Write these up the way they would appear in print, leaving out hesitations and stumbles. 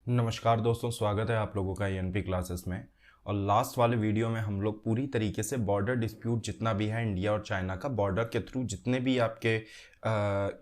नमस्कार दोस्तों, स्वागत है आप लोगों का एनपी क्लासेस में। और लास्ट वाले वीडियो में हम लोग पूरी तरीके से बॉर्डर डिस्प्यूट जितना भी है इंडिया और चाइना का, बॉर्डर के थ्रू जितने भी आपके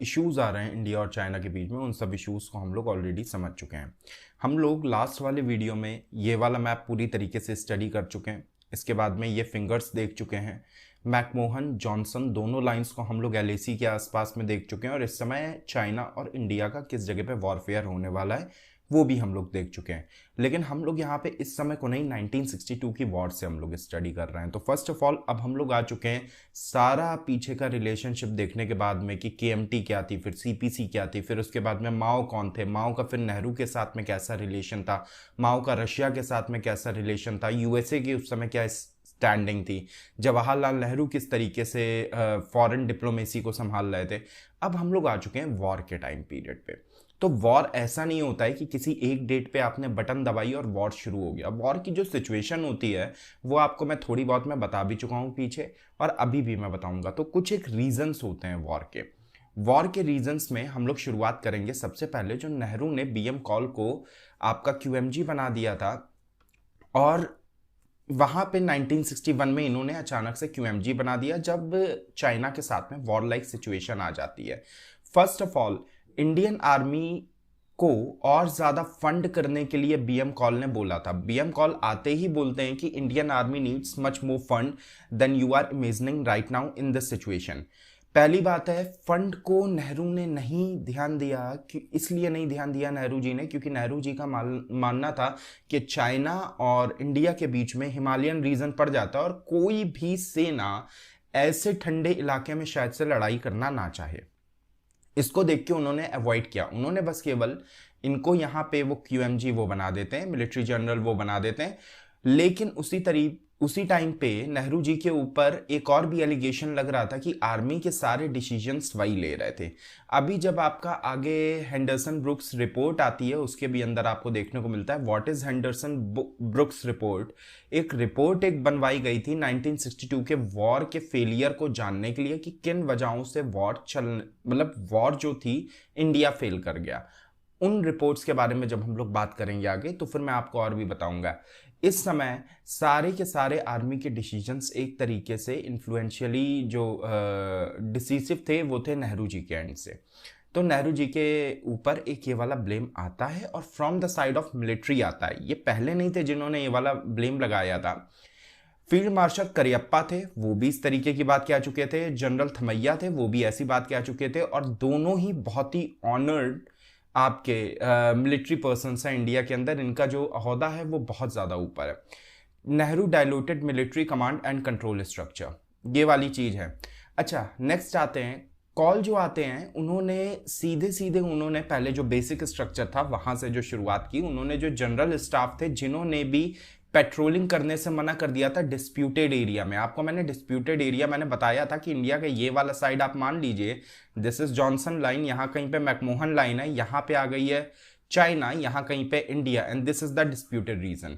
इश्यूज़ आ रहे हैं इंडिया और चाइना के बीच में, उन सब इश्यूज़ को हम लोग ऑलरेडी समझ चुके हैं। हम लोग लास्ट वाले वीडियो में ये वाला मैप पूरी तरीके से स्टडी कर चुके हैं। इसके बाद में ये फिंगर्स देख चुके हैं। मैकमोहन जॉनसन दोनों लाइंस को हम लोग एलएसी के आसपास में देख चुके हैं। और इस समय चाइना और इंडिया का किस जगह पे वॉरफेयर होने वाला है वो भी हम लोग देख चुके हैं। लेकिन हम लोग यहाँ पे इस समय को नहीं, 1962 की वॉर से हम लोग स्टडी कर रहे हैं। तो फर्स्ट ऑफ ऑल अब हम लोग आ चुके हैं सारा पीछे का रिलेशनशिप देखने के बाद में कि केएमटी क्या थी, फिर सीपीसी क्या थी, फिर उसके बाद में माओ कौन थे, माओ का फिर नेहरू के साथ में कैसा रिलेशन था, माओ का रशिया के साथ में कैसा रिलेशन था, यूएसए की उस समय क्या स्टैंडिंग थी, जवाहरलाल नेहरू किस तरीके से फॉरेन डिप्लोमेसी को संभाल रहे थे। अब हम लोग आ चुके हैं वॉर के टाइम पीरियड पे। तो वॉर ऐसा नहीं होता है कि किसी एक डेट पे आपने बटन दबाई और वॉर शुरू हो गया। वॉर की जो सिचुएशन होती है वो आपको मैं थोड़ी बहुत मैं बता भी चुका हूँ पीछे, और अभी भी मैं बताऊंगा। तो कुछ एक रीजंस होते हैं वॉर के रीजंस में हम लोग शुरुआत करेंगे। सबसे पहले जो नेहरू ने बीएम कॉल को आपका क्यूएमजी बना दिया था, और वहां पे 1961 में इन्होंने अचानक से क्यूएमजी बना दिया जब चाइना के साथ में वॉर लाइक सिचुएशन आ जाती है। First of all Indian army को और ज्यादा फंड करने के लिए बीएम कॉल ने बोला था। बीएम कॉल आते ही बोलते हैं कि Indian army needs much more fund than you are imagining right now in this situation. पहली बात है, फंड को नेहरू ने नहीं ध्यान दिया। कि इसलिए नहीं ध्यान दिया नेहरू जी ने क्योंकि नेहरू जी का मानना था कि चाइना और इंडिया के बीच में हिमालयन रीजन पड़ जाता है और कोई भी सेना ऐसे ठंडे इलाके में शायद से लड़ाई करना ना चाहे। इसको देख के उन्होंने अवॉइड किया। उन्होंने बस केवल इनको यहाँ पे वो क्यूएमजी वो बना देते हैं, मिलिट्री जनरल वो बना देते हैं। लेकिन उसी टाइम पे नेहरू जी के ऊपर एक और भी एलिगेशन लग रहा था कि आर्मी के सारे डिसीजंस वही ले रहे थे। अभी जब आपका आगे हेंडरसन ब्रुक्स रिपोर्ट आती है उसके भी अंदर आपको देखने को मिलता है what is Henderson brooks report. एक बनवाई गई थी 1962 के वॉर के फेलियर को जानने के लिए कि किन वजहों से वॉर जो थी इंडिया फेल कर गया। उन रिपोर्ट्स के बारे में जब हम लोग बात करेंगे आगे तो फिर मैं आपको और भी बताऊंगा। इस समय सारे के सारे आर्मी के डिसीजंस एक तरीके से इन्फ्लुएंशियली जो डिसीसिव थे वो थे नेहरू जी के एंड से। तो नेहरू जी के ऊपर एक ये वाला ब्लेम आता है और from the side of military आता है। ये पहले नहीं थे जिन्होंने ये वाला ब्लेम लगाया था। फील्ड मार्शल करियप्पा थे, वो भी इस तरीके की बात कह चुके थे। जनरल थमैया थे, वो भी ऐसी बात कह चुके थे। और दोनों ही बहुत ही ऑनर्ड आपके मिलिट्री पर्सन हैं इंडिया के अंदर। इनका जो ओहदा है वो बहुत ज़्यादा ऊपर है। Nehru diluted military command and control structure, ये वाली चीज़ है। अच्छा, नेक्स्ट आते हैं कॉल जो आते हैं। उन्होंने सीधे सीधे उन्होंने पहले जो बेसिक स्ट्रक्चर था वहां से जो शुरुआत की। उन्होंने जो जनरल स्टाफ थे जिन्होंने भी पेट्रोलिंग करने से मना कर दिया था डिस्प्यूटेड एरिया में। आपको मैंने डिस्प्यूटेड एरिया मैंने बताया था कि इंडिया का ये वाला साइड आप मान लीजिए, दिस इज जॉनसन लाइन, यहाँ कहीं पे मैकमोहन लाइन है, यहाँ पे आ गई है चाइना, यहाँ कहीं पे India, and this is the disputed region.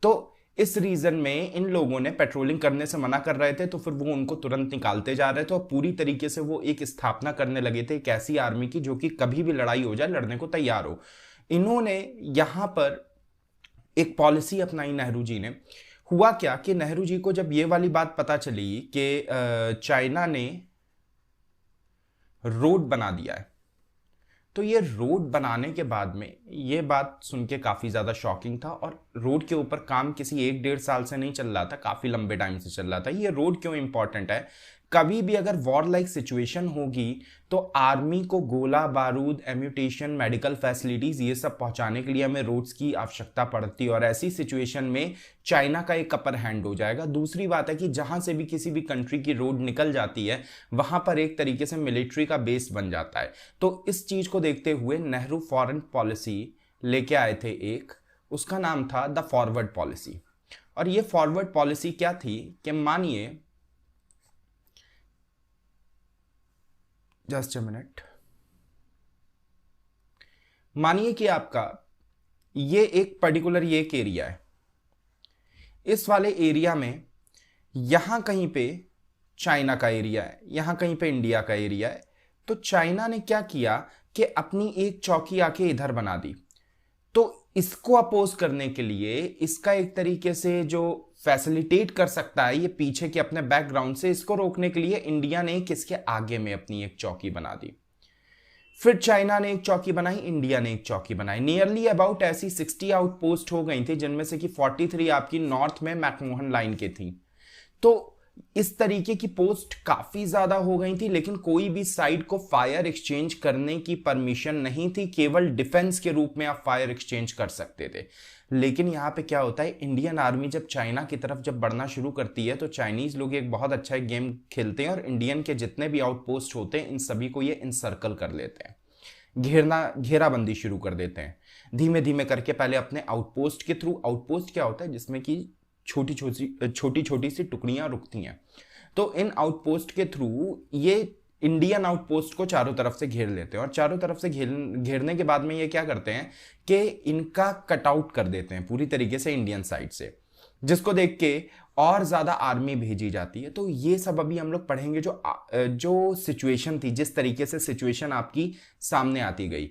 तो इस रीजन में इन लोगों ने पेट्रोलिंग करने से मना कर रहे थे, तो फिर वो उनको तुरंत निकालते जा रहे थे और पूरी तरीके से वो एक स्थापना करने लगे थे एक ऐसी आर्मी की जो कि कभी भी लड़ाई हो जाए लड़ने को तैयार हो। इन्होंने यहां पर एक पॉलिसी अपनाई नेहरू जी ने। हुआ क्या कि नेहरू जी को जब ये वाली बात पता चली कि चाइना ने रोड बना दिया है, तो ये रोड बनाने के बाद में ये बात सुन के काफ़ी ज़्यादा शॉकिंग था। और रोड के ऊपर काम किसी 1-1.5 साल से नहीं चल रहा था, काफ़ी लंबे टाइम से चल रहा था। ये रोड क्यों इंपॉर्टेंट है? कभी भी अगर वॉर लाइक सिचुएशन होगी तो आर्मी को गोला बारूद, एम्यूटेशन, मेडिकल फैसिलिटीज़ ये सब पहुंचाने के लिए हमें रोड्स की आवश्यकता पड़ती है। और ऐसी सिचुएशन में चाइना का एक अपर हैंड हो जाएगा। दूसरी बात है कि जहां से भी किसी भी कंट्री की रोड निकल जाती है वहां पर एक तरीके से मिलिट्री का बेस बन जाता है। तो इस चीज़ को देखते हुए नेहरू फॉरेन पॉलिसी लेके आए थे एक, उसका नाम था द फॉरवर्ड पॉलिसी। और ये फॉरवर्ड पॉलिसी क्या थी कि मानिए, जस्ट अ मिनट, मानिए कि आपका ये एक पर्टिकुलर ये एक एरिया है। इस वाले एरिया में यहां कहीं पे चाइना का एरिया है, यहां कहीं पे इंडिया का एरिया है। तो चाइना ने क्या किया कि अपनी एक चौकी आके इधर बना दी। तो इसको अपोज करने के लिए इसका एक तरीके से जो फैसिलिटेट कर सकता है ये पीछे के अपने बैकग्राउंड से, इसको रोकने के लिए इंडिया ने किसके आगे में अपनी एक चौकी बना दी। फिर चाइना ने एक चौकी बनाई, इंडिया ने एक चौकी बनाई। नियरली अबाउट ऐसी 60 आउटपोस्ट हो गई थी, जिनमें से कि 43 आपकी नॉर्थ में मैकमोहन लाइन के थी। तो इस तरीके की पोस्ट काफी ज्यादा हो गई थी, लेकिन कोई भी साइड को फायर एक्सचेंज करने की परमिशन नहीं थी। केवल डिफेंस के रूप में आप फायर एक्सचेंज कर सकते थे। लेकिन यहाँ पे क्या होता है, इंडियन आर्मी जब चाइना की तरफ जब बढ़ना शुरू करती है तो चाइनीज लोग एक बहुत अच्छा एक गेम खेलते हैं और इंडियन के जितने भी आउटपोस्ट होते हैं इन सभी को ये इनसर्कल कर लेते हैं, घेराबंदी शुरू कर देते हैं धीमे धीमे करके। पहले अपने आउटपोस्ट के थ्रू, आउटपोस्ट क्या होता है जिसमें कि छोटी छोटी सी टुकड़ियां रुकती हैं, तो इन आउटपोस्ट के थ्रू ये इंडियन आउटपोस्ट को चारों तरफ से घेर लेते हैं। और चारों तरफ से घेरने के बाद में ये क्या करते हैं कि इनका कटआउट कर देते हैं पूरी तरीके से इंडियन साइड से, जिसको देख के और ज्यादा आर्मी भेजी जाती है। तो ये सब अभी हम लोग पढ़ेंगे जो सिचुएशन थी, जिस तरीके से सिचुएशन आपकी सामने आती गई।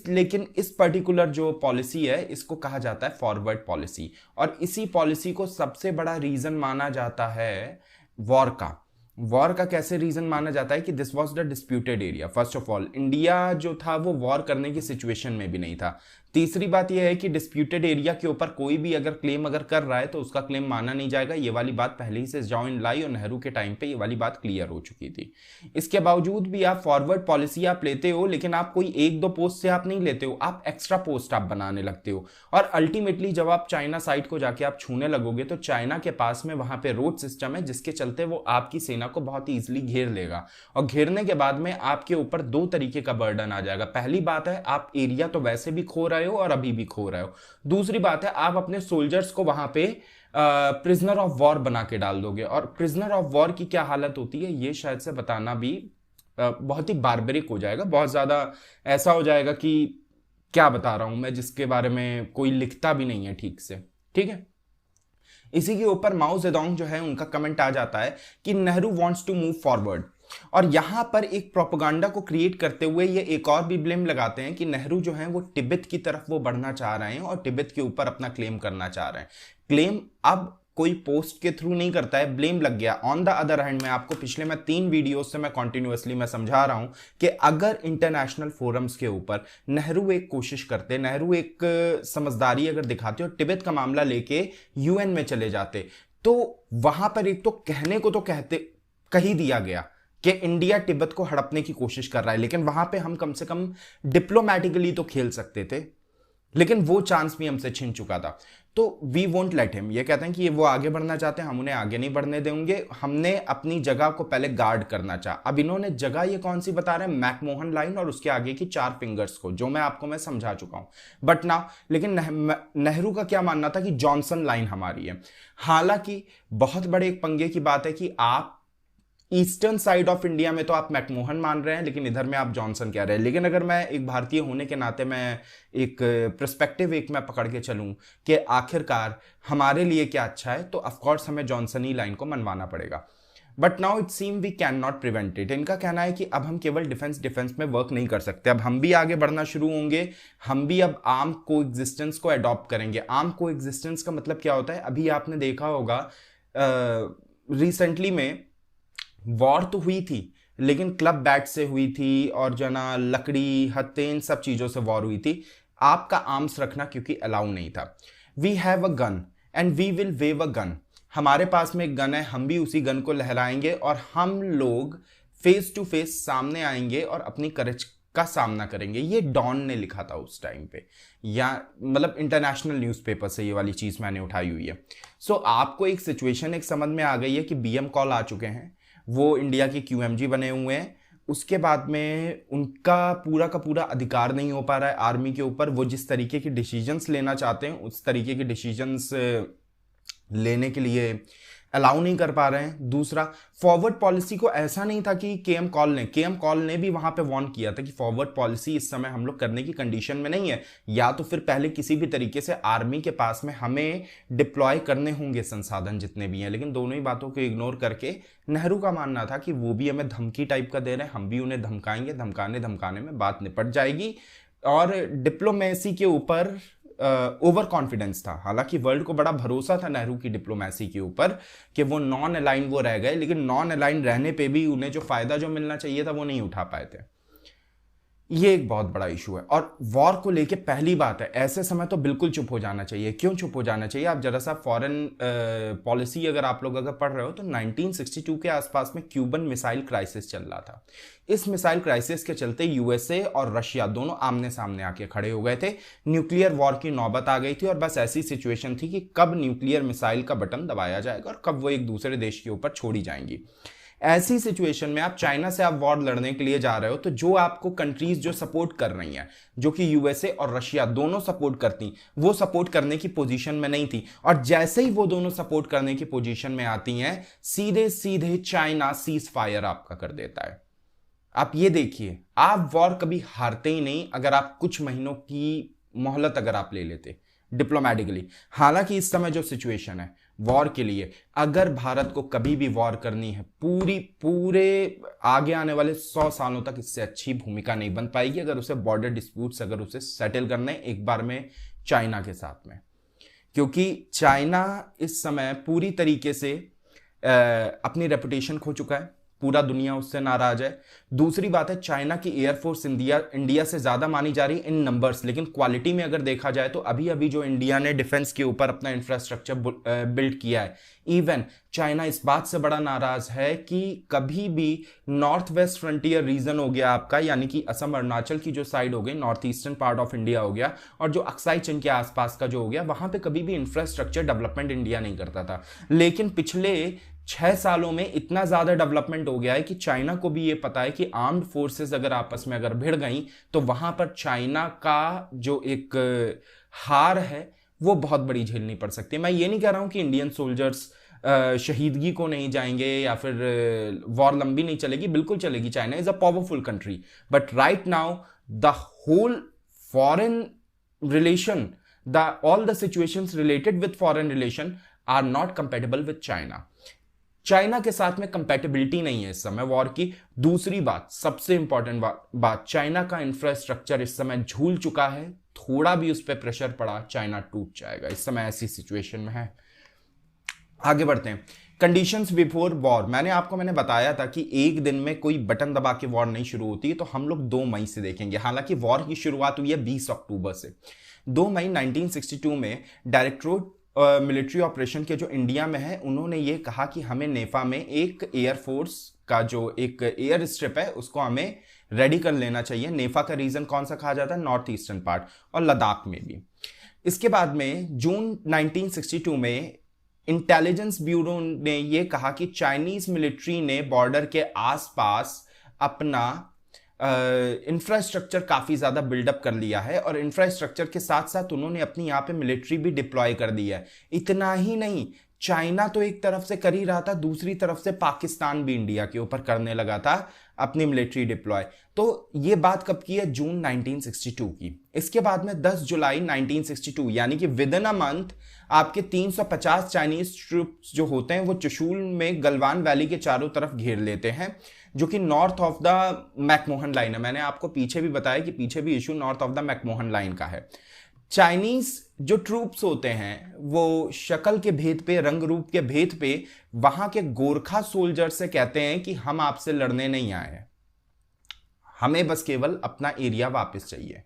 लेकिन इस पर्टिकुलर जो पॉलिसी है इसको कहा जाता है फॉरवर्ड पॉलिसी, और इसी पॉलिसी को सबसे बड़ा रीजन माना जाता है वॉर का कैसे रीजन माना जाता है कि this was the disputed area. First of all India जो था वो वॉर करने की सिचुएशन में भी नहीं था। तीसरी बात यह है कि डिस्प्यूटेड एरिया के ऊपर कोई भी अगर क्लेम अगर कर रहा है तो उसका क्लेम माना नहीं जाएगा। ये वाली बात पहले ही से जॉ इन लाई और नेहरू के टाइम पे ये वाली बात क्लियर हो चुकी थी। इसके बावजूद भी आप फॉरवर्ड पॉलिसी आप लेते हो, लेकिन आप कोई एक दो पोस्ट से आप नहीं लेते हो, आप एक्स्ट्रा पोस्ट आप बनाने लगते हो। और अल्टीमेटली जब आप चाइना साइड को जाके आप छूने लगोगे तो चाइना के पास में वहां पे रोड सिस्टम है, जिसके चलते वो आपकी सेना को बहुत ही ईजिली घेर लेगा। और घेरने के बाद में आपके ऊपर दो तरीके का बर्डन आ जाएगा। पहली बात है आप एरिया तो वैसे भी खो रहे हो और अभी भी खो रहे हो। दूसरी बात है आप अपने सोल्जर्स को वहां पे प्रिजनर ऑफ वॉर बना के डाल दोगे। और प्रिजनर ऑफ वॉर की क्या हालत होती है ये शायद से बताना भी बहुत ही बार्बरिक हो जाएगा, बहुत ज्यादा ऐसा हो जाएगा कि क्या बता रहा हूं मैं, जिसके बारे में कोई लिखता भी नहीं है ठीक से। ठीक है, इसी के ऊपर माओ जेडोंग जो है उनका कमेंट आ जाता है कि Nehru wants to move forward. और यहां पर एक प्रोपेगेंडा को क्रिएट करते हुए ये एक और भी ब्लेम लगाते हैं कि नेहरू जो है वो तिब्बत की तरफ वो बढ़ना चाह रहे हैं और तिब्बत के ऊपर अपना क्लेम करना चाह रहे हैं। क्लेम अब कोई पोस्ट के थ्रू नहीं करता है, ब्लेम लग गया। ऑन द अदर हैंड मैं आपको पिछले 3 वीडियोस से मैं कॉन्टिन्यूअसली मैं समझा रहा हूं कि अगर इंटरनेशनल फोरम्स के ऊपर नेहरू एक कोशिश करते, नेहरू एक समझदारी अगर दिखाते और तिब्बत का मामला लेके यूएन में चले जाते, तो वहां पर एक तो कहने को तो कह ही दिया गया कि इंडिया तिब्बत को हड़पने की कोशिश कर रहा है, लेकिन वहां पे हम कम से कम डिप्लोमेटिकली तो खेल सकते थे, लेकिन वो चांस भी हमसे छिन चुका था। तो वी वोंट लेट हिम, ये कहते हैं कि वो आगे बढ़ना चाहते हैं, हम उन्हें आगे नहीं बढ़ने देंगे, हमने अपनी जगह को पहले गार्ड करना चाहा। अब इन्होंने जगह ये कौन सी बता रहे हैं, मैकमोहन लाइन और उसके आगे की 4 फिंगर्स को, जो मैं आपको समझा चुका हूं। बट ना, लेकिन नेहरू का क्या मानना था कि जॉनसन लाइन हमारी है। हालांकि बहुत बड़े एक पंगे की बात है कि आप ईस्टर्न साइड ऑफ इंडिया में तो आप मैकमोहन मान रहे हैं, लेकिन इधर में आप जॉनसन कह रहे हैं। लेकिन अगर मैं एक भारतीय होने के नाते मैं एक पर्सपेक्टिव मैं पकड़ के चलूं कि आखिरकार हमारे लिए क्या अच्छा है, तो ऑफकोर्स हमें जॉनसन ही लाइन को मनवाना पड़ेगा। But now it seem we can not prevent it. इनका कहना है कि अब हम केवल डिफेंस में वर्क नहीं कर सकते, अब हम भी आगे बढ़ना शुरू होंगे, हम भी अब आर्म को एग्जिस्टेंस को अडॉप्ट करेंगे। आर्म को एग्जिस्टेंस का मतलब क्या होता है, अभी आपने देखा होगा रिसेंटली में वॉर तो हुई थी, लेकिन क्लब बैट से हुई थी और जना लकड़ी हत्थे इन सब चीजों से वॉर हुई थी। आपका आर्म्स रखना क्योंकि अलाउ नहीं था। We have a gun and we will wave a gun. हमारे पास में एक गन है, हम भी उसी गन को लहराएंगे और हम लोग फेस टू फेस सामने आएंगे और अपनी करेज का सामना करेंगे। ये डॉन ने लिखा था उस टाइम पे, या मतलब इंटरनेशनल न्यूज़पेपर से ये वाली चीज मैंने उठाई हुई है। सो आपको एक सिचुएशन एक समझ में आ गई है कि बीएम कॉल आ चुके हैं, वो इंडिया के क्यूएमजी बने हुए हैं। उसके बाद में उनका पूरा का पूरा अधिकार नहीं हो पा रहा है आर्मी के ऊपर। वो जिस तरीके की डिसीजंस लेना चाहते हैं उस तरीके के डिसीजंस लेने के लिए अलाउ नहीं कर पा रहे हैं। दूसरा, फॉरवर्ड पॉलिसी को ऐसा नहीं था कि केएम कॉल ने भी वहां पे वार्न किया था कि फॉरवर्ड पॉलिसी इस समय हम लोग करने की कंडीशन में नहीं है, या तो फिर पहले किसी भी तरीके से आर्मी के पास में हमें डिप्लॉय करने होंगे संसाधन जितने भी हैं। लेकिन दोनों ही बातों को इग्नोर करके नेहरू का मानना था कि वो भी हमें धमकी टाइप का दे रहे हैं, हम भी उन्हें धमकाएंगे, धमकाने में बात निपट जाएगी और डिप्लोमेसी के ऊपर ओवर कॉन्फिडेंस था। हालांकि वर्ल्ड को बड़ा भरोसा था नेहरू की डिप्लोमेसी के ऊपर कि वो नॉन अलाइन वो रह गए, लेकिन नॉन अलाइन रहने पे भी उन्हें जो फायदा जो मिलना चाहिए था वो नहीं उठा पाए थे। ये एक बहुत बड़ा इशू है। और वॉर को लेके पहली बात है, ऐसे समय तो बिल्कुल चुप हो जाना चाहिए। क्यों चुप हो जाना चाहिए? आप जरा सा फॉरेन पॉलिसी अगर आप लोग अगर पढ़ रहे हो तो 1962 के आसपास में क्यूबन मिसाइल क्राइसिस चल रहा था। इस मिसाइल क्राइसिस के चलते यूएसए और रशिया दोनों आमने सामने आके खड़े हो गए थे। न्यूक्लियर वॉर की नौबत आ गई थी और बस ऐसी सिचुएशन थी कि कब न्यूक्लियर मिसाइल का बटन दबाया जाएगा और कब वो एक दूसरे देश के ऊपर छोड़ी जाएंगी। ऐसी सिचुएशन में आप चाइना से आप वॉर लड़ने के लिए जा रहे हो, तो जो आपको कंट्रीज जो सपोर्ट कर रही हैं, जो कि यूएसए और रशिया दोनों सपोर्ट करती, वो सपोर्ट करने की पोजीशन में नहीं थी। और जैसे ही वो दोनों सपोर्ट करने की पोजीशन में आती हैं, सीधे सीधे चाइना सीज फायर आपका कर देता है। आप ये देखिए, आप वॉर कभी हारते ही नहीं अगर आप कुछ महीनों की मोहलत अगर आप ले लेते डिप्लोमेटिकली। हालांकि इस समय जो सिचुएशन है वॉर के लिए, अगर भारत को कभी भी वॉर करनी है, पूरे आगे आने वाले 100 सालों तक इससे अच्छी भूमिका नहीं बन पाएगी अगर उसे बॉर्डर डिस्प्यूट्स अगर उसे सेटल करने एक बार में चाइना के साथ में। क्योंकि चाइना इस समय पूरी तरीके से अपनी रेपुटेशन खो चुका है, पूरा दुनिया उससे नाराज है। दूसरी बात है, चाइना की एयरफोर्स इंडिया से ज्यादा मानी जा रही है इन नंबर्स, लेकिन क्वालिटी में अगर देखा जाए तो अभी अभी जो इंडिया ने डिफेंस के ऊपर अपना इंफ्रास्ट्रक्चर बिल्ड किया है, इवन चाइना इस बात से बड़ा नाराज है कि कभी भी नॉर्थ वेस्ट फ्रंटियर रीजन हो गया आपका, यानी कि असम अरुणाचल की जो साइड हो गई, north eastern part of India हो गया, और जो अक्साई चीन के आसपास का जो हो गया, वहां पे कभी भी इंफ्रास्ट्रक्चर डेवलपमेंट इंडिया नहीं करता था। लेकिन पिछले 6 सालों में इतना ज्यादा डेवलपमेंट हो गया है कि चाइना को भी ये पता है कि आर्म्ड फोर्सेस अगर आपस में अगर भिड़ गई तो वहां पर चाइना का जो एक हार है वो बहुत बड़ी झेलनी पड़ सकती है। मैं ये नहीं कह रहा हूं कि इंडियन सोल्जर्स शहीदगी को नहीं जाएंगे या फिर वॉर लंबी नहीं चलेगी, बिल्कुल चलेगी। China is a powerful country, but right now the whole foreign relation, all the situations related with foreign relation are not compatible with China. China के साथ में कंपैटिबिलिटी नहीं है इस समय वॉर की। दूसरी बात, सबसे इंपॉर्टेंट बात, चाइना का इंफ्रास्ट्रक्चर इस समय झूल चुका है। थोड़ा भी उस पर प्रेशर पड़ा, चाइना टूट जाएगा। इस समय ऐसी सिचुएशन में है। आगे बढ़ते हैं। कंडीशंस बिफोर वॉर, मैंने बताया था कि एक दिन में कोई बटन दबा के वॉर नहीं शुरू होती है, तो हम लोग 2 मई से देखेंगे। हालांकि वॉर की शुरुआत हुई है 20 अक्टूबर से। 2 मई 1962 में डायरेक्टरेट मिलिट्री ऑपरेशन के जो इंडिया में है, उन्होंने ये कहा कि हमें नेफा में एक एयरफोर्स का जो एक एयर स्ट्रिप है उसको हमें रेडी कर लेना चाहिए। नेफा का रीजन कौन सा कहा जाता है? नॉर्थ ईस्टर्न पार्ट और लद्दाख में भी। इसके बाद में जून 1962 में इंटेलिजेंस ब्यूरो ने यह कहा कि चाइनीज मिलिट्री ने बॉर्डर के आसपास अपना इंफ्रास्ट्रक्चर काफी ज्यादा बिल्डअप कर लिया है, और इंफ्रास्ट्रक्चर के साथ साथ उन्होंने अपनी यहाँ पे मिलिट्री भी डिप्लॉय कर दी है। इतना ही नहीं, चाइना तो एक तरफ से कर ही रहा था, दूसरी तरफ से पाकिस्तान भी इंडिया के ऊपर करने लगा था अपनी मिलिट्री डिप्लॉय। तो ये बात कब की है? जून 1962 की। इसके बाद में 10 जुलाई 1962, यानी कि विद इन अ मंथ आपके 350 चाइनीज ट्रूप्स जो होते हैं वो चुशूल में गलवान वैली के चारों तरफ घेर लेते हैं, जो कि north of the McMahon line है। मैंने आपको पीछे भी बताया कि पीछे भी issue north of the McMahon line का है। चाइनीज जो ट्रूप्स होते हैं वो शक्ल के भेद पे, रंग रूप के भेद पे वहां के गोरखा सोल्जर से कहते हैं कि हम आपसे लड़ने नहीं आए, हमें बस केवल अपना एरिया वापस चाहिए।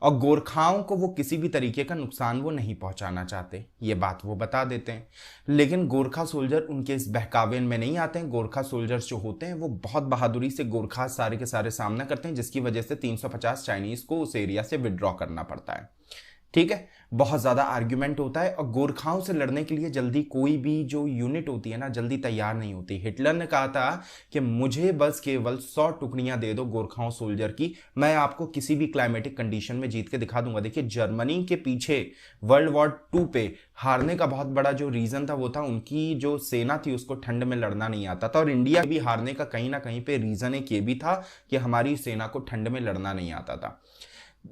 और गोरखाओं को वो किसी भी तरीके का नुकसान वो नहीं पहुंचाना चाहते, ये बात वो बता देते हैं। लेकिन गोरखा सोल्जर उनके इस बहकावे में नहीं आते हैं। गोरखा सोल्जर्स जो होते हैं वो बहुत बहादुरी से गोरखा सारे के सारे सामना करते हैं, जिसकी वजह से 350 चाइनीज को उस एरिया से विड्रॉ करना पड़ता है। ठीक है, बहुत ज्यादा आर्ग्यूमेंट होता है, और गोरखाओं से लड़ने के लिए जल्दी कोई भी जो यूनिट होती है ना, जल्दी तैयार नहीं होती। हिटलर ने कहा था कि मुझे बस केवल 100 टुकड़ियां दे दो गोरखाओं सोल्जर की, मैं आपको किसी भी क्लाइमेटिक कंडीशन में जीत के दिखा दूंगा। देखिए, जर्मनी के पीछे वर्ल्ड वॉर 2 पे हारने का बहुत बड़ा जो रीजन था वो था उनकी जो सेना थी उसको ठंड में लड़ना नहीं आता था, और इंडिया भी हारने का कहीं ना कहीं पे रीजन एक ये भी था कि हमारी सेना को ठंड में लड़ना नहीं आता था।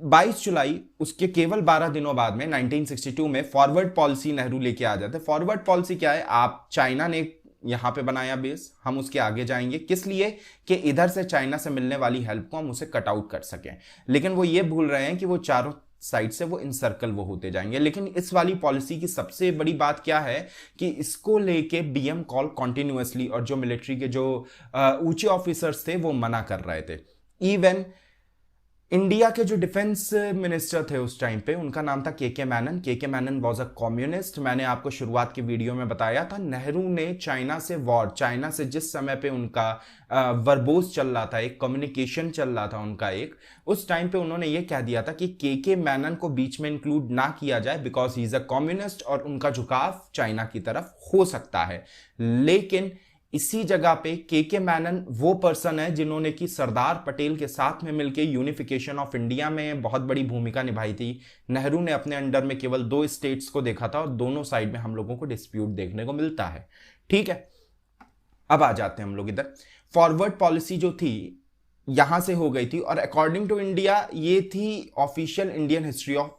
22 जुलाई, उसके केवल 12 दिनों बाद में 1962 में फॉरवर्ड पॉलिसी नेहरू लेके आ जाते। फॉरवर्ड पॉलिसी क्या है? आप, चाइना ने यहां पे बनाया बेस, हम उसके आगे जाएंगे। किस लिए? कि इधर से चाइना से मिलने वाली हेल्प को हम उसे कट आउट कर सकें। लेकिन वो ये भूल रहे हैं कि वो चारों साइड से वो इनसर्कल वो होते जाएंगे। लेकिन इस वाली पॉलिसी की सबसे बड़ी बात क्या है कि इसको लेके बीएम कॉल कॉन्टिन्यूअसली, और जो मिलिट्री के जो ऊंचे ऑफिसर्स थे वो मना कर रहे थे। इवन इंडिया के जो डिफेंस मिनिस्टर थे उस टाइम पे, उनका नाम था के मैनन। के मैनन वाज अ कम्युनिस्ट। मैंने आपको शुरुआत की वीडियो में बताया था, नेहरू ने चाइना से वॉर, चाइना से जिस समय पे उनका वर्बोस चल रहा था, एक कम्युनिकेशन चल रहा था उनका एक, उस टाइम पे उन्होंने ये कह दिया था कि के मैनन को बीच में इंक्लूड ना किया जाए because he is a communist और उनका झुकाव चाइना की तरफ हो सकता है। लेकिन इसी जगह पे के मैनन वो पर्सन है जिन्होंने कि सरदार पटेल के साथ में मिलकर यूनिफिकेशन ऑफ इंडिया में बहुत बड़ी भूमिका निभाई थी। नेहरू ने अपने अंडर में केवल 2 स्टेट्स को देखा था और दोनों साइड में हम लोगों को डिस्प्यूट देखने को मिलता है। ठीक है, अब आ जाते हैं हम लोग इधर। फॉरवर्ड पॉलिसी जो थी यहां से हो गई थी, और अकॉर्डिंग टू इंडिया ये थी official Indian history of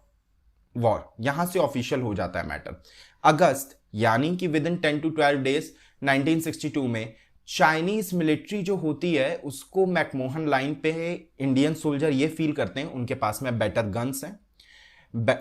war. यहां से ऑफिशियल हो जाता है मैटर। अगस्त यानी कि विद इन 10 to 12 डेज 1962 में चाइनीज मिलिट्री जो होती है उसको मैकमोहन लाइन पे इंडियन सोल्जर ये फील करते हैं उनके पास में बेटर गन्स हैं,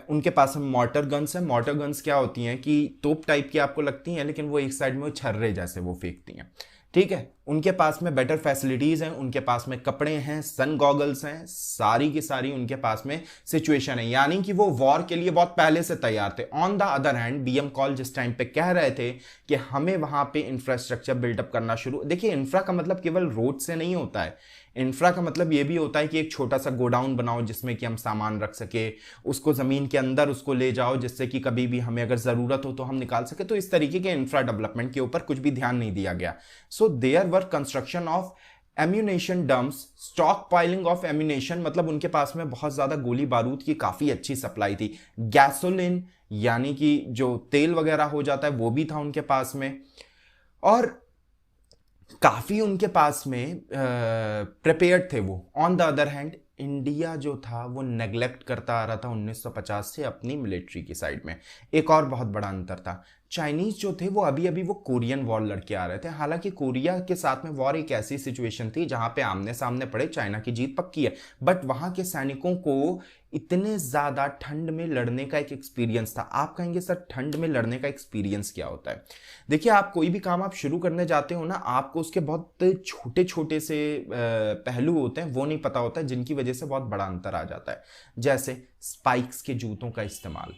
उनके पास में मॉर्टर गन्स हैं। मॉर्टर गन्स क्या होती हैं कि तोप टाइप की आपको लगती हैं, लेकिन वो एक साइड में वो छर्रे जैसे वो फेंकती हैं। ठीक है, उनके पास में बेटर फैसिलिटीज हैं, उनके पास में कपड़े हैं, सन गॉगल्स हैं, सारी की सारी उनके पास में सिचुएशन है, यानी कि वो वॉर के लिए बहुत पहले से तैयार थे। On the other hand BM Kaul जिस टाइम पे कह रहे थे कि हमें वहां पे इंफ्रास्ट्रक्चर बिल्डअप करना शुरू, देखिए इंफ्रा का मतलब केवल रोड से नहीं होता है, इंफ्रा का मतलब ये भी होता है कि एक छोटा सा गोडाउन बनाओ जिसमें कि हम सामान रख सके, उसको जमीन के अंदर उसको ले जाओ जिससे कि कभी भी हमें अगर जरूरत हो तो हम निकाल सके। तो इस तरीके के इंफ्रा डेवलपमेंट के ऊपर कुछ भी ध्यान नहीं दिया गया। So there were construction of ammunition dumps, stockpiling of ammunition, मतलब उनके पास में बहुत ज्यादा गोली बारूद की काफी अच्छी सप्लाई थी। गैसोलिन यानी कि जो तेल वगैरह हो जाता है वो भी था उनके पास में, और काफी उनके पास में प्रिपेयर्ड थे वो। On the other hand India जो था वो नेग्लेक्ट करता आ रहा था 1950 से अपनी मिलिट्री की साइड में। एक और बहुत बड़ा अंतर था, चाइनीज जो थे वो अभी अभी वो कोरियन वॉर लड़के आ रहे थे। हालांकि कोरिया के साथ में वॉर एक ऐसी सिचुएशन थी जहां पे आमने सामने पड़े चाइना की जीत पक्की है, बट वहां के सैनिकों को इतने ज्यादा ठंड में लड़ने का एक एक्सपीरियंस था। आप कहेंगे सर ठंड में लड़ने का एक्सपीरियंस क्या होता है? देखिए, आप कोई भी काम आप शुरू करने जाते हो ना, आपको उसके बहुत छोटे छोटे से पहलू होते हैं, वो नहीं पता होता है, जिनकी वजह से बहुत बड़ा अंतर आ जाता है। जैसे स्पाइक्स के जूतों का इस्तेमाल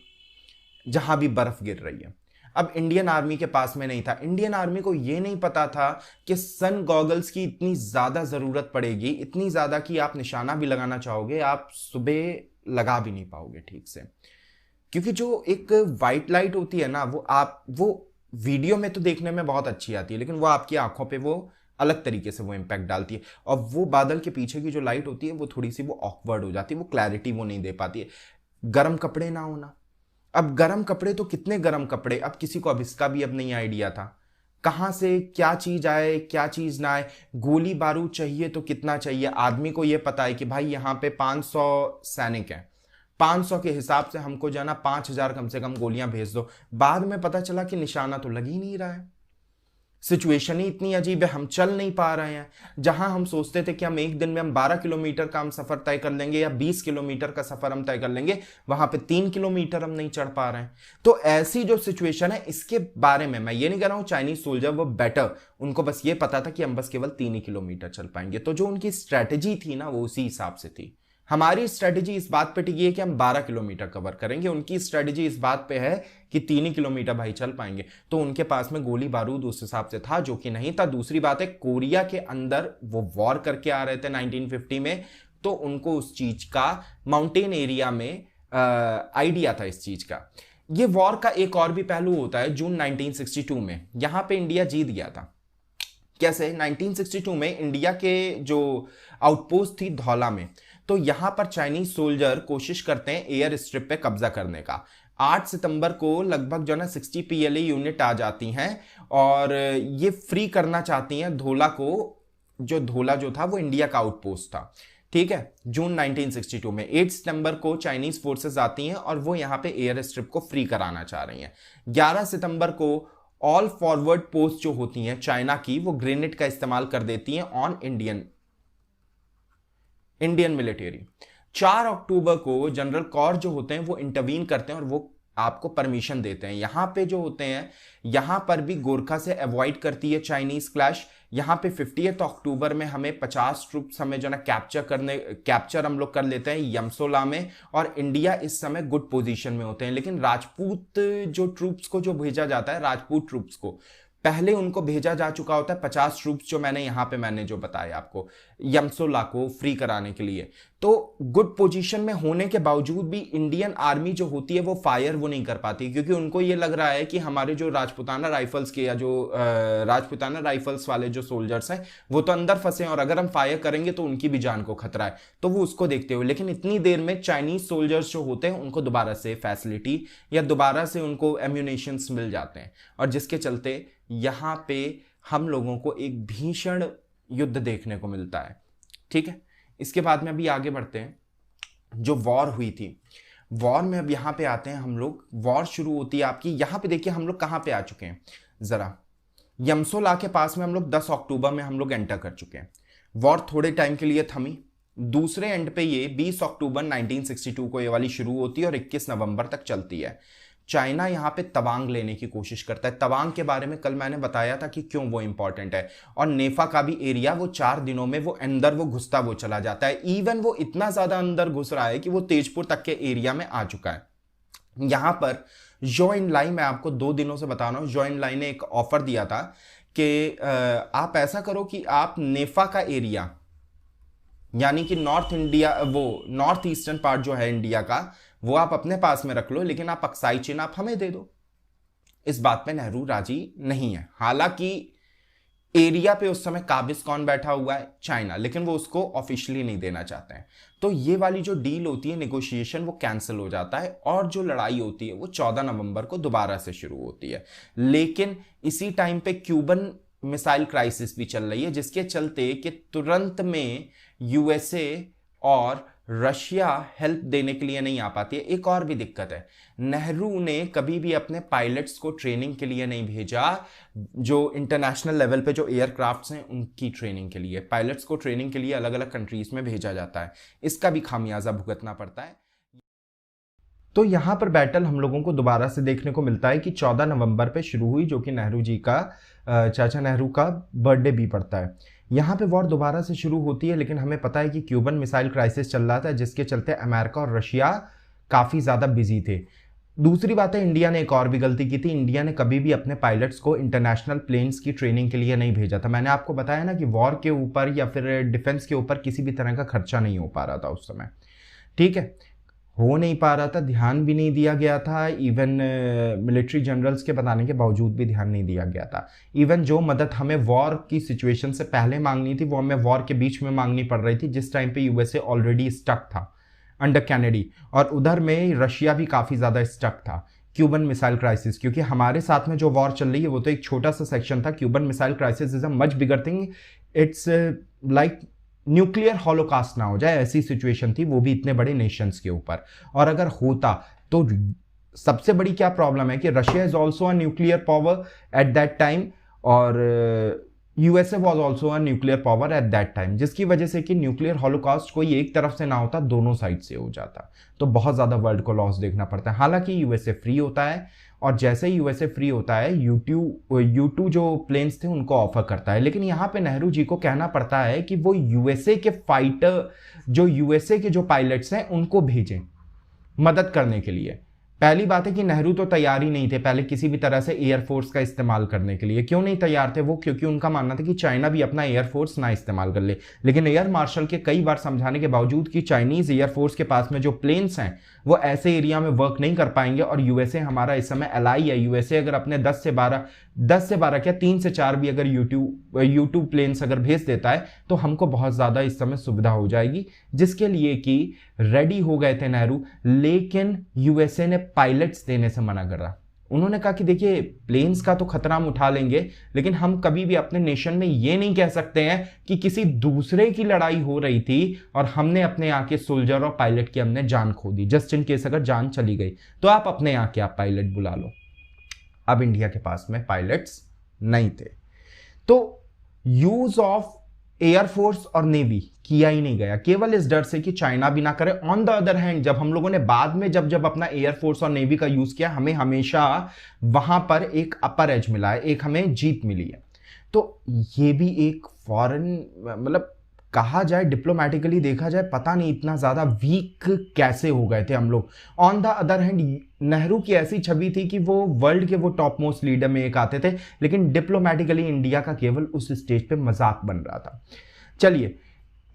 जहां भी बर्फ गिर रही है। अब इंडियन आर्मी के पास में नहीं था, इंडियन आर्मी को यह नहीं पता था कि सन गॉगल्स की इतनी ज्यादा जरूरत पड़ेगी, इतनी ज्यादा कि आप निशाना भी लगाना चाहोगे आप सुबह लगा भी नहीं पाओगे ठीक से, क्योंकि जो एक वाइट लाइट होती है ना वो वीडियो में तो देखने में बहुत अच्छी आती है, लेकिन वो आपकी आंखों पे वो अलग तरीके से वो इम्पैक्ट डालती है। और वो बादल के पीछे की जो लाइट होती है वो थोड़ी सी वो ऑकवर्ड हो जाती है, वो क्लैरिटी वो नहीं दे पाती है। गर्म कपड़े ना होना, अब गर्म कपड़े तो कितने गर्म कपड़े, अब किसी को अब इसका भी अब नहीं आइडिया था कहां से क्या चीज आए क्या चीज ना आए। गोली बारूद चाहिए तो कितना चाहिए, आदमी को यह पता है कि भाई यहां पे 500 सैनिक हैं, 500 के हिसाब से हमको जाना 5000 कम से कम गोलियां भेज दो। बाद में पता चला कि निशाना तो लग ही नहीं रहा है, सिचुएशन ही इतनी अजीब है, हम चल नहीं पा रहे हैं। जहां हम सोचते थे कि हम एक दिन में हम 12 किलोमीटर का हम सफर तय कर लेंगे या 20 किलोमीटर का सफर हम तय कर लेंगे, वहां पे 3 किलोमीटर हम नहीं चढ़ पा रहे हैं। तो ऐसी जो सिचुएशन है, इसके बारे में मैं ये नहीं कह रहा हूं चाइनीज सोल्जर वो बेटर, उनको बस ये पता था कि हम बस केवल 3 ही किलोमीटर चल पाएंगे। तो जो उनकी स्ट्रेटेजी थी ना वो उसी हिसाब से थी। हमारी स्ट्रेटेजी इस बात पे टिकी है कि हम 12 किलोमीटर कवर करेंगे, उनकी स्ट्रेटेजी इस बात पे है कि 3 ही किलोमीटर भाई चल पाएंगे। तो उनके पास में गोली बारूद उस हिसाब से था, जो कि नहीं था। दूसरी बात है, कोरिया के अंदर वो वॉर करके आ रहे थे 1950 में, तो उनको उस चीज का माउंटेन एरिया में आइडिया था इस चीज का। ये वॉर का एक और भी पहलू होता है, जून 1962 में यहां पे इंडिया जीत गया था। कैसे? 1962 में इंडिया के जो आउटपोस्ट थी धौला में, तो यहां पर चाइनीज सोल्जर कोशिश करते हैं एयर स्ट्रिप पे कब्जा करने का। 8 सितंबर को लगभग जो है 60 PLA यूनिट आ जाती हैं और ये फ्री करना चाहती हैं धौला को। जो धौला जो था वो इंडिया का आउटपोस्ट था, ठीक है। जून 1962 में 8 सितंबर को चाइनीज फोर्सेस आती हैं और वो यहां पे एयर स्ट्रिप को फ्री कराना चाह रही हैं। 11 सितंबर को ऑल फॉरवर्ड पोस्ट जो होती हैं चाइना की, वो ग्रेनेड का इस्तेमाल कर देती हैं ऑन इंडियन मिलिट्री। 4 अक्टूबर को जनरल कौर जो होते हैं वो इंटरवीन करते हैं और वो आपको परमिशन देते हैं। यहां पे जो होते हैं, यहां पर भी गोरखा से अवॉइड करती है चाइनीज क्लैश। यहां पे 50 अक्टूबर में हमें 50 ट्रूप्स हमें जो ना कैप्चर हम लोग कर लेते हैं यमसोला में, और इंडिया इस समय गुड पोजीशन में होते हैं। लेकिन राजपूत जो ट्रूप्स को जो भेजा जाता है, राजपूत ट्रूप्स को पहले उनको भेजा जा चुका होता है 50 ट्रूप्स, जो मैंने जो बताया आपको यमसोला को फ्री कराने के लिए। तो गुड पोजीशन में होने के बावजूद भी इंडियन आर्मी जो होती है वो फायर वो नहीं कर पाती, क्योंकि उनको ये लग रहा है कि हमारे जो राजपुताना राइफल्स के या जो राजपुताना राइफल्स वाले जो सोल्जर्स हैं वो तो अंदर फंसे हैं, और अगर हम फायर करेंगे तो उनकी भी जान को खतरा है। तो वो उसको देखते हुए, लेकिन इतनी देर में चाइनीज सोल्जर्स जो होते हैं उनको दोबारा से फैसिलिटी या दोबारा से उनको एम्यूनेशंस मिल जाते हैं, और जिसके चलते यहां पे हम लोगों को एक भीषण युद्ध देखने को मिलता है। ठीक है, इसके बाद में अभी आगे बढ़ते हैं। जो वॉर हुई थी, वॉर में अब यहां पे आते हैं हम लोग। वॉर शुरू होती है आपकी, यहां पे देखिए हम लोग कहां पे आ चुके हैं जरा, यमसोला के पास में हम लोग 10 अक्टूबर में हम लोग एंटर कर चुके हैं। वॉर थोड़े टाइम के लिए थमी, दूसरे एंड पे ये 20 अक्टूबर 1962 को ये वाली शुरू होती है और 21 नवंबर तक चलती है। चाइना यहां पे तवांग लेने की कोशिश करता है। तवांग के बारे में कल मैंने बताया था कि क्यों वो इंपॉर्टेंट है, और नेफा का भी एरिया वो 4 दिनों में वो अंदर वो घुसता वो चला जाता है। इवन वो इतना ज्यादा अंदर घुस रहा है कि वो तेजपुर तक के एरिया में आ चुका है। यहां पर जॉ इन लाई, मैं आपको 2 दिनों से बता रहा हूं, जॉ इन लाई ने एक ऑफर दिया था कि आप ऐसा करो कि आप नेफा का एरिया, यानी कि नॉर्थ इंडिया, वो नॉर्थ ईस्टर्न पार्ट जो है इंडिया का, वो आप अपने पास में रख लो, लेकिन आप अक्साई चीन आप हमें दे दो। इस बात पे नेहरू राजी नहीं है। हालांकि एरिया पे उस समय काबिज कौन बैठा हुआ है, चाइना, लेकिन वो उसको ऑफिशियली नहीं देना चाहते हैं। तो ये वाली जो डील होती है, नेगोशिएशन, वो कैंसिल हो जाता है, और जो लड़ाई होती है वो 14 नवंबर को दोबारा से शुरू होती है। लेकिन इसी टाइम पे क्यूबन मिसाइल क्राइसिस भी चल रही है, जिसके चलते कि तुरंत में यूएसए और रशिया हेल्प देने के लिए नहीं आ पाती है। एक और भी दिक्कत है, नेहरू ने कभी भी अपने पायलट्स को ट्रेनिंग के लिए नहीं भेजा, जो इंटरनेशनल लेवल पे जो एयरक्राफ्ट्स हैं उनकी ट्रेनिंग के लिए। पायलट्स को ट्रेनिंग के लिए अलग अलग कंट्रीज में भेजा जाता है, इसका भी खामियाजा भुगतना पड़ता है। तो यहां पर बैटल हम लोगों को दोबारा से देखने को मिलता है कि 14 नवंबर पे शुरू हुई, जो कि नेहरू जी का, चाचा नेहरू का बर्थडे भी पड़ता है। यहाँ पे वॉर दोबारा से शुरू होती है, लेकिन हमें पता है कि क्यूबन मिसाइल क्राइसिस चल रहा था, जिसके चलते अमेरिका और रशिया काफ़ी ज़्यादा बिजी थे। दूसरी बात है, इंडिया ने एक और भी गलती की थी। इंडिया ने कभी भी अपने पायलट्स को इंटरनेशनल प्लेन्स की ट्रेनिंग के लिए नहीं भेजा था। मैंने आपको बताया ना कि वॉर के ऊपर या फिर डिफेंस के ऊपर किसी भी तरह का खर्चा नहीं हो पा रहा था उस समय। ठीक है, हो नहीं पा रहा था, ध्यान भी नहीं दिया गया था। इवन मिलिट्री जनरल्स के बताने के बावजूद भी ध्यान नहीं दिया गया था। इवन जो मदद हमें वॉर की सिचुएशन से पहले मांगनी थी, वो हमें वॉर के बीच में मांगनी पड़ रही थी, जिस टाइम पे यूएसए ऑलरेडी स्टक था अंडर कैनेडी, और उधर में रशिया भी काफ़ी ज़्यादा स्टक था। क्यूबन मिसाइल क्राइसिस, क्योंकि हमारे साथ में जो वॉर चल रही है वो तो एक छोटा सा सेक्शन था। Cuban missile crisis is a much bigger thing. It's like nuclear holocaust ना हो जाए, ऐसी सिचुएशन थी, वो भी इतने बड़े नेशंस के ऊपर। और अगर होता तो सबसे बड़ी क्या प्रॉब्लम है कि Russia is also a nuclear power at that time, और USA was also a nuclear power at that time, जिसकी वजह से कि न्यूक्लियर हॉलोकास्ट कोई एक तरफ से ना होता, दोनों साइड से हो जाता, तो बहुत ज़्यादा वर्ल्ड को लॉस देखना पड़ता है। हालांकि यूएसए फ्री होता है, और जैसे ही यूएसए फ्री होता है, U2 जो प्लेन्स थे उनको ऑफर करता है। लेकिन यहाँ पे नेहरू जी को कहना पड़ता है कि वो यूएसए के फाइटर, जो यूएसए के जो पायलट्स हैं उनको भेजें मदद करने के लिए। पहली बात है कि नेहरू तो तैयार ही नहीं थे पहले किसी भी तरह से एयरफोर्स का इस्तेमाल करने के लिए। क्यों नहीं तैयार थे वो? क्योंकि उनका मानना था कि चाइना भी अपना एयरफोर्स ना इस्तेमाल कर ले। लेकिन एयर मार्शल के कई बार समझाने के बावजूद कि चाइनीज एयरफोर्स के पास में जो प्लेन्स हैं वो ऐसे एरिया में वर्क नहीं कर पाएंगे, और यूएसए हमारा इस समय एलाई है। यूएसए अगर अपने 10 से 12 क्या 3 से 4 भी अगर U2 प्लेन्स अगर भेज देता है तो हमको बहुत ज़्यादा इस समय सुविधा हो जाएगी, जिसके लिए कि रेडी हो गए थे नेहरू। लेकिन यूएसए ने पायलट्स देने से मना करा। उन्होंने कहा कि देखिए प्लेन्स का तो खतरा हम उठा लेंगे, लेकिन हम कभी भी अपने नेशन में ये नहीं कह सकते हैं कि किसी दूसरे की लड़ाई हो रही थी और हमने अपने यहाँ के सोल्जर और पायलट की हमने जान खो दी। जस्ट इन केस अगर जान चली गई तो आप अपने यहाँ के आप पायलट बुला लो। अब इंडिया के पास में पायलट्स नहीं थे, तो यूज ऑफ एयरफोर्स और नेवी किया ही नहीं गया, केवल इस डर से कि चाइना भी ना करे। ऑन द अदर हैंड जब हम लोगों ने बाद में जब जब अपना एयरफोर्स और नेवी का यूज किया, हमें हमेशा वहां पर एक अपर एज मिला है, एक हमें जीत मिली है। तो ये भी एक फॉरेन, मतलब कहा जाए डिप्लोमेटिकली देखा जाए, पता नहीं इतना ज्यादा वीक कैसे हो गए थे हम लोग। On the other hand Nehru की ऐसी छवि थी कि वो वर्ल्ड के वो टॉप मोस्ट लीडर में एक आते थे, लेकिन डिप्लोमेटिकली इंडिया का केवल उस स्टेज पे मजाक बन रहा था। चलिए,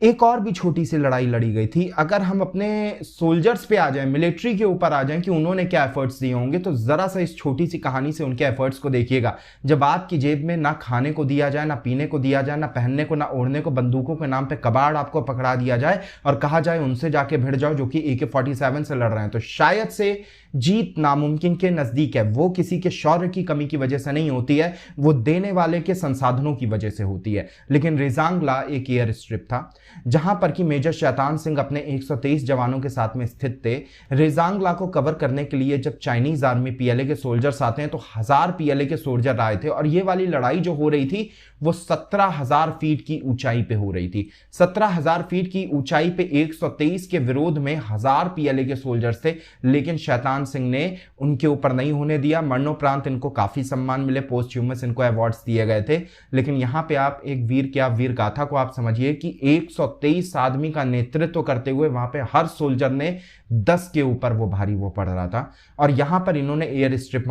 एक और भी छोटी सी लड़ाई लड़ी गई थी। अगर हम अपने सोल्जर्स पे आ जाएं, मिलिट्री के ऊपर आ जाएं कि उन्होंने क्या एफर्ट्स दिए होंगे, तो जरा सा इस छोटी सी कहानी से उनके एफर्ट्स को देखिएगा। जब आपकी जेब में ना खाने को दिया जाए, ना पीने को दिया जाए, ना पहनने को, ना ओढ़ने को, बंदूकों के नाम पे कबाड़ आपको पकड़ा दिया जाए और कहा जाए उनसे जाके भिड़ जाओ जो कि AK-47 से लड़ रहे हैं, तो शायद से जीत नामुमकिन के नजदीक है। वो किसी के शौर्य की कमी की वजह से नहीं होती है, वो देने वाले के संसाधनों की वजह से होती है। लेकिन रेजांगला एक एयर स्ट्रिप था जहां पर कि मेजर शैतान सिंह अपने 123 जवानों के साथ में स्थित थे। रेजांगला को कवर करने के लिए जब चाइनीज आर्मी PLA के सोल्जर्स आते हैं तो 1000 PLA के सोल्जर आए थे, और ये वाली लड़ाई जो हो रही थी वो 17,000 फीट की ऊंचाई पे हो रही थी। 17,000 फीट की ऊंचाई पे 123 के विरोध में 1000 PLA के सोल्जर्स थे, लेकिन शैतान सिंह ने उनके ऊपर नहीं होने दिया। मरणोपरांत इनको काफी सम्मान मिले, पोस्ट ह्यूमस इनको अवार्ड्स दिए गए थे। लेकिन यहां पे आप एक वीर गाथा को आप समझिए कि 123 आदमी का नेतृत्व करते हुए वहां पे हर सोल्जर ने 10 के ऊपर वो भारी वो पड़ रहा था, और यहां पर इन्होंने एयर स्ट्रिप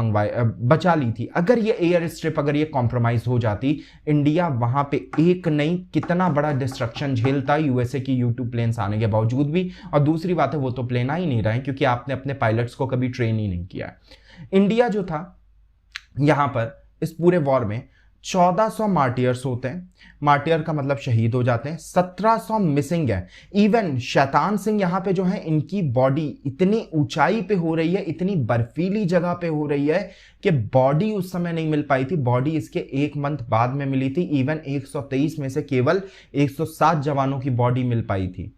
बचा ली थी। अगर ये एयर स्ट्रिप अगर ये कॉम्प्रोमाइज हो जाती, इंडिया वहां पे एक नहीं कितना बड़ा डिस्ट्रक्शन झेलता USA की U-2 प्लेन्स आने के बावजूद भी। और दूसरी बात है, वो तो प्लेन आ ही नहीं रहे क्योंकि आपने अपने पायलट्स को कभी ट्रेन ही नहीं किया। इंडिया जो था यहां पर इस पूरे वॉर में 1400 मार्टियर्स होते हैं। मार्टियर का मतलब शहीद हो जाते हैं। 1700 मिसिंग है। इवन शैतान सिंह यहां पे जो है, इनकी बॉडी इतनी ऊंचाई पे हो रही है, इतनी बर्फीली जगह पे हो रही है कि बॉडी उस समय नहीं मिल पाई थी। बॉडी इसके 1 मंथ बाद में मिली थी। इवन 123 में से केवल 107 जवानों की बॉडी मिल पाई थी,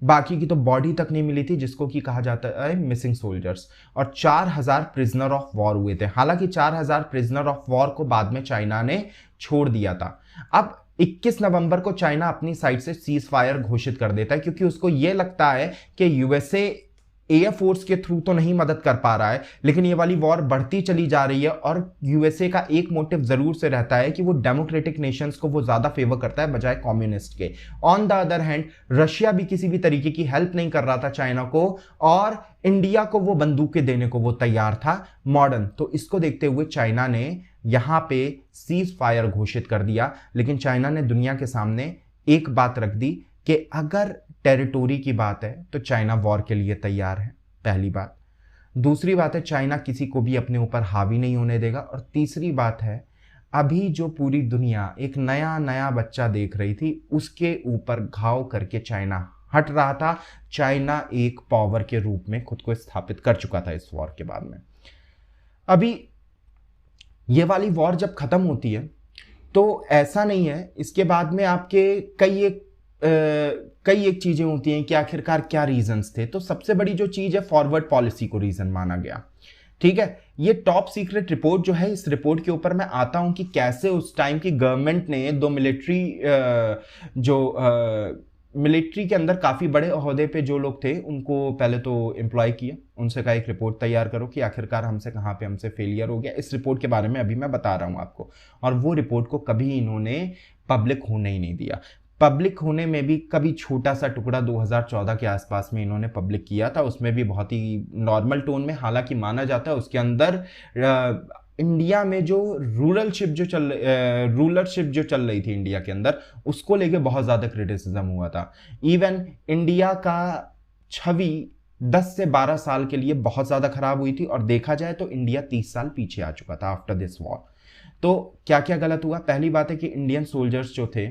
बाकी की तो बॉडी तक नहीं मिली थी, जिसको कि कहा जाता है मिसिंग सोल्जर्स। और 4000 प्रिजनर ऑफ वॉर हुए थे। हालांकि 4000 प्रिजनर ऑफ वॉर को बाद में चाइना ने छोड़ दिया था। अब 21 नवंबर को चाइना अपनी साइड से सीज फायर घोषित कर देता है, क्योंकि उसको यह लगता है कि USA एयरफोर्स के थ्रू तो नहीं मदद कर पा रहा है, लेकिन ये वाली वॉर बढ़ती चली जा रही है। और USA का एक मोटिव जरूर से रहता है कि वो डेमोक्रेटिक नेशंस को वो ज्यादा फेवर करता है बजाय कम्युनिस्ट के। On the other hand Russia भी किसी भी तरीके की हेल्प नहीं कर रहा था चाइना को, और इंडिया को वो बंदूकें देने को वो तैयार था मॉडर्न। तो इसको देखते हुए चाइना ने यहां पे सीज फायर घोषित कर दिया। लेकिन चाइना ने दुनिया के सामने एक बात रख दी कि अगर टेरिटोरी की बात है तो चाइना वॉर के लिए तैयार है, पहली बात। दूसरी बात है, चाइना किसी को भी अपने ऊपर हावी नहीं होने देगा। और तीसरी बात है, अभी जो पूरी दुनिया एक नया नया बच्चा देख रही थी, उसके ऊपर घाव करके चाइना हट रहा था। चाइना एक पावर के रूप में खुद को स्थापित कर चुका था इस वॉर के बाद में। अभी ये वाली वॉर जब खत्म होती है तो ऐसा नहीं है, इसके बाद में आपके कई एक चीजें होती हैं कि आखिरकार क्या रीजंस थे। तो सबसे बड़ी जो चीज है, फॉरवर्ड पॉलिसी को रीजन माना गया। ठीक है, ये टॉप सीक्रेट रिपोर्ट जो है, इस रिपोर्ट के ऊपर मैं आता हूं कि कैसे उस टाइम की गवर्नमेंट ने 2 मिलिट्री के अंदर काफी बड़े ओहदे पे जो लोग थे उनको पहले तो एम्प्लॉय किया, उनसे कहा एक रिपोर्ट तैयार करो कि आखिरकार हमसे फेलियर हो गया। इस रिपोर्ट के बारे में अभी मैं बता रहा हूं आपको। और वो रिपोर्ट को कभी इन्होंने पब्लिक होने ही नहीं दिया। पब्लिक होने में भी कभी छोटा सा टुकड़ा 2014 के आसपास में इन्होंने पब्लिक किया था, उसमें भी बहुत ही नॉर्मल टोन में। हालांकि माना जाता है उसके अंदर इंडिया में जो रूलरशिप जो चल रही थी इंडिया के अंदर, उसको लेके बहुत ज्यादा क्रिटिसिज्म हुआ था। इवन इंडिया का छवि 10 से 12 साल के लिए बहुत ज्यादा खराब हुई थी, और देखा जाए तो इंडिया 30 साल पीछे आ चुका था आफ्टर दिस वॉर। तो क्या क्या गलत हुआ? पहली बात है कि इंडियन सोल्जर्स जो थे,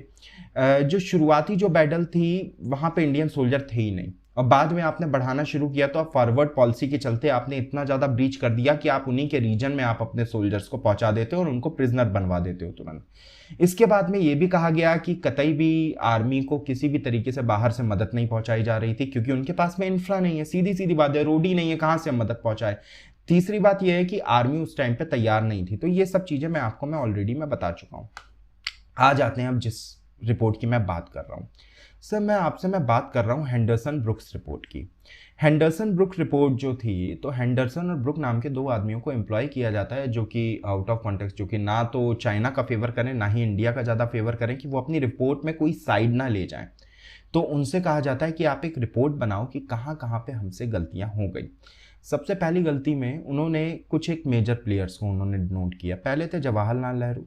जो शुरुआती जो बैटल थी वहां पे इंडियन सोल्जर थे ही नहीं, और बाद में आपने बढ़ाना शुरू किया तो फॉरवर्ड पॉलिसी के चलते आपने इतना ज्यादा ब्रीच कर दिया कि आप उन्हीं के रीजन में आप अपने सोल्जर्स को पहुंचा देते हो और उनको प्रिजनर बनवा देते हो तुरंत। इसके बाद में ये भी कहा गया कि कतई भी आर्मी को किसी भी तरीके से बाहर से मदद नहीं पहुंचाई जा रही थी, क्योंकि उनके पास में इंफ्रा नहीं है। सीधी सीधी बात है, रोड ही नहीं है, कहां से हम मदद पहुंचाए। तीसरी बात यह है कि आर्मी उस टाइम पे तैयार नहीं थी। तो ये सब चीजें मैं ऑलरेडी बता चुका हूं। आ जाते हैं अब जिस रिपोर्ट की मैं बात कर रहा हूँ सर, मैं बात कर रहा हूँ हेंडरसन ब्रुक्स रिपोर्ट की। हेंडरसन ब्रुक रिपोर्ट जो थी, तो हेंडरसन और ब्रुक नाम के दो आदमियों को एम्प्लॉय किया जाता है जो कि आउट ऑफ कॉन्टेक्स्ट, जो कि ना तो चाइना का फेवर करें ना ही इंडिया का ज़्यादा फेवर करें, कि वो अपनी रिपोर्ट में कोई साइड ना ले जाएं। तो उनसे कहा जाता है कि आप एक रिपोर्ट बनाओ कि कहाँ कहाँ पे हमसे गलतियाँ हो गई। सबसे पहली गलती में उन्होंने कुछ एक मेजर प्लेयर्स को उन्होंने नोट किया। पहले थे जवाहरलाल नेहरू,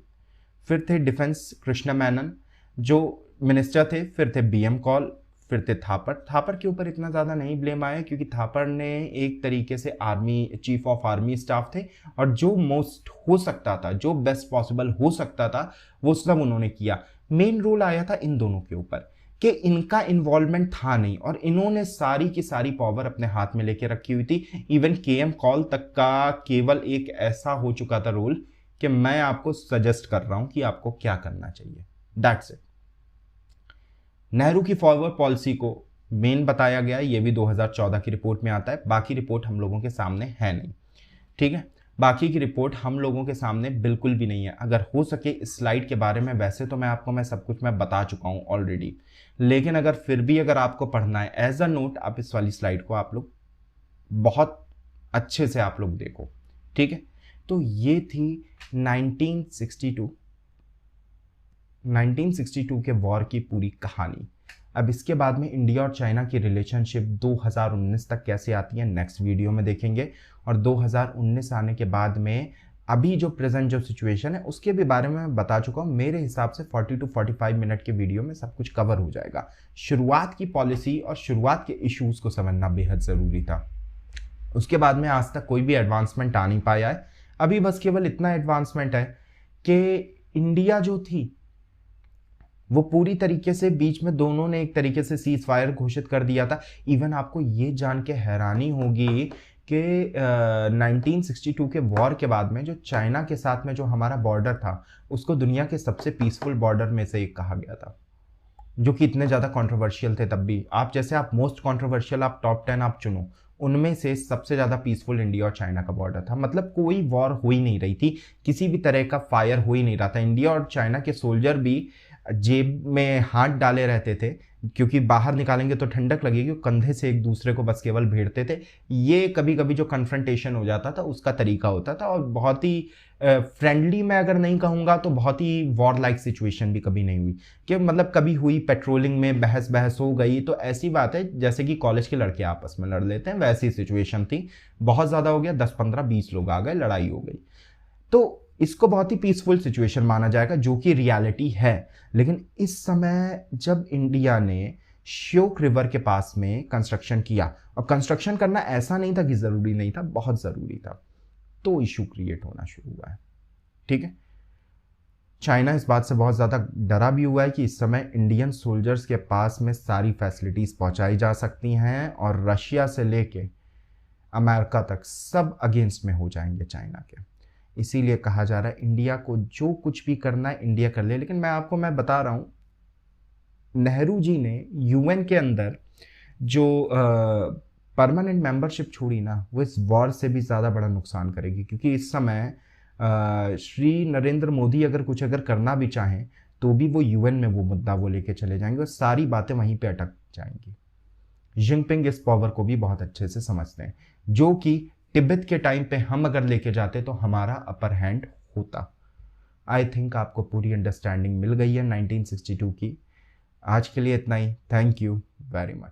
फिर थे डिफेंस कृष्ण मेनन जो मिनिस्टर थे, फिर थे बीएम कॉल, फिर थे थापर। थापर के ऊपर इतना ज़्यादा नहीं ब्लेम आया क्योंकि थापर ने एक तरीके से army chief of army staff थे और जो मोस्ट हो सकता था, जो बेस्ट पॉसिबल हो सकता था, वो सब उन्होंने किया। मेन रोल आया था इन दोनों के ऊपर कि इनका इन्वॉल्वमेंट था नहीं और इन्होंने सारी की सारी पावर अपने हाथ में लेके रखी हुई थी। इवन केएम कॉल तक का केवल एक ऐसा हो चुका था रोल कि मैं आपको सजेस्ट कर रहा हूं कि आपको क्या करना चाहिए, दैट्स इट। नेहरू की फॉरवर्ड पॉलिसी को मेन बताया गया, ये भी 2014 की रिपोर्ट में आता है। बाकी रिपोर्ट हम लोगों के सामने है नहीं, ठीक है, बाकी की रिपोर्ट हम लोगों के सामने बिल्कुल भी नहीं है। अगर हो सके इस स्लाइड के बारे में, वैसे तो मैं सब कुछ मैं बता चुका हूं ऑलरेडी, लेकिन अगर फिर भी अगर आपको पढ़ना है एज अ नोट, आप इस वाली स्लाइड को आप लोग बहुत अच्छे से आप लोग देखो, ठीक है। तो ये थी 1962 के वॉर की पूरी कहानी। अब इसके बाद में इंडिया और चाइना की रिलेशनशिप 2019 तक कैसे आती है नेक्स्ट वीडियो में देखेंगे, और 2019 आने के बाद में अभी जो प्रेजेंट जो सिचुएशन है उसके भी बारे में मैं बता चुका हूँ। मेरे हिसाब से 40 to 45 मिनट के वीडियो में सब कुछ कवर हो जाएगा। शुरुआत की पॉलिसी और शुरुआत के इश्यूज को समझना बेहद ज़रूरी था। उसके बाद में आज तक कोई भी एडवांसमेंट आ नहीं पाया है। अभी बस केवल इतना एडवांसमेंट है कि इंडिया जो थी वो पूरी तरीके से बीच में दोनों ने एक तरीके से सीज फायर घोषित कर दिया था। इवन आपको ये जान के हैरानी होगी कि 1962 के वॉर के बाद में जो चाइना के साथ में जो हमारा बॉर्डर था उसको दुनिया के सबसे पीसफुल बॉर्डर में से एक कहा गया था, जो कि इतने ज़्यादा कंट्रोवर्शियल थे तब भी। आप मोस्ट कंट्रोवर्शियल आप टॉप 10 आप चुनो, उनमें से सबसे ज़्यादा पीसफुल इंडिया और चाइना का बॉर्डर था। मतलब कोई वॉर हो ही नहीं रही थी, किसी भी तरह का फायर हो ही नहीं रहा था। इंडिया और चाइना के सोल्जर भी जेब में हाथ डाले रहते थे क्योंकि बाहर निकालेंगे तो ठंडक लगेगी, कंधे से एक दूसरे को बस केवल भिड़ते थे। ये कभी कभी जो कन्फ्रंटेशन हो जाता था उसका तरीका होता था, और बहुत ही फ्रेंडली मैं अगर नहीं कहूँगा तो बहुत ही वॉर लाइक सिचुएशन भी कभी नहीं हुई कि मतलब कभी हुई पेट्रोलिंग में बहस हो गई तो ऐसी बात है जैसे कि कॉलेज के लड़के आपस में लड़ लेते हैं, वैसी सिचुएशन थी। बहुत ज़्यादा हो गया, 10 15 20 लोग आ गए, लड़ाई हो गई, तो इसको बहुत ही पीसफुल सिचुएशन माना जाएगा, जो कि रियलिटी है। लेकिन इस समय जब इंडिया ने श्योक रिवर के पास में कंस्ट्रक्शन किया, और कंस्ट्रक्शन करना ऐसा नहीं था कि ज़रूरी नहीं था, बहुत ज़रूरी था, तो इशू क्रिएट होना शुरू हुआ है, ठीक है। चाइना इस बात से बहुत ज़्यादा डरा भी हुआ है कि इस समय इंडियन सोल्जर्स के पास में सारी फैसिलिटीज़ पहुंचाई जा सकती हैं और रशिया से लेके अमेरिका तक सब अगेंस्ट में हो जाएंगे चाइना के। इसीलिए कहा जा रहा है इंडिया को जो कुछ भी करना है इंडिया कर ले। लेकिन मैं बता रहा हूँ, नेहरू जी ने यूएन के अंदर जो परमानेंट मेंबरशिप छोड़ी ना, वो इस वॉर से भी ज़्यादा बड़ा नुकसान करेगी, क्योंकि इस समय श्री नरेंद्र मोदी अगर करना भी चाहें तो भी वो यूएन में वो मुद्दा वो लेके चले जाएंगे और सारी बातें वहीं पे अटक जाएंगी। जिनपिंग इस पावर को भी बहुत अच्छे से समझते हैं, जो कि तिब्बत के टाइम पे हम अगर लेके जाते तो हमारा अपर हैंड होता। आई थिंक आपको पूरी अंडरस्टैंडिंग मिल गई है 1962 की। आज के लिए इतना ही। Thank you very much.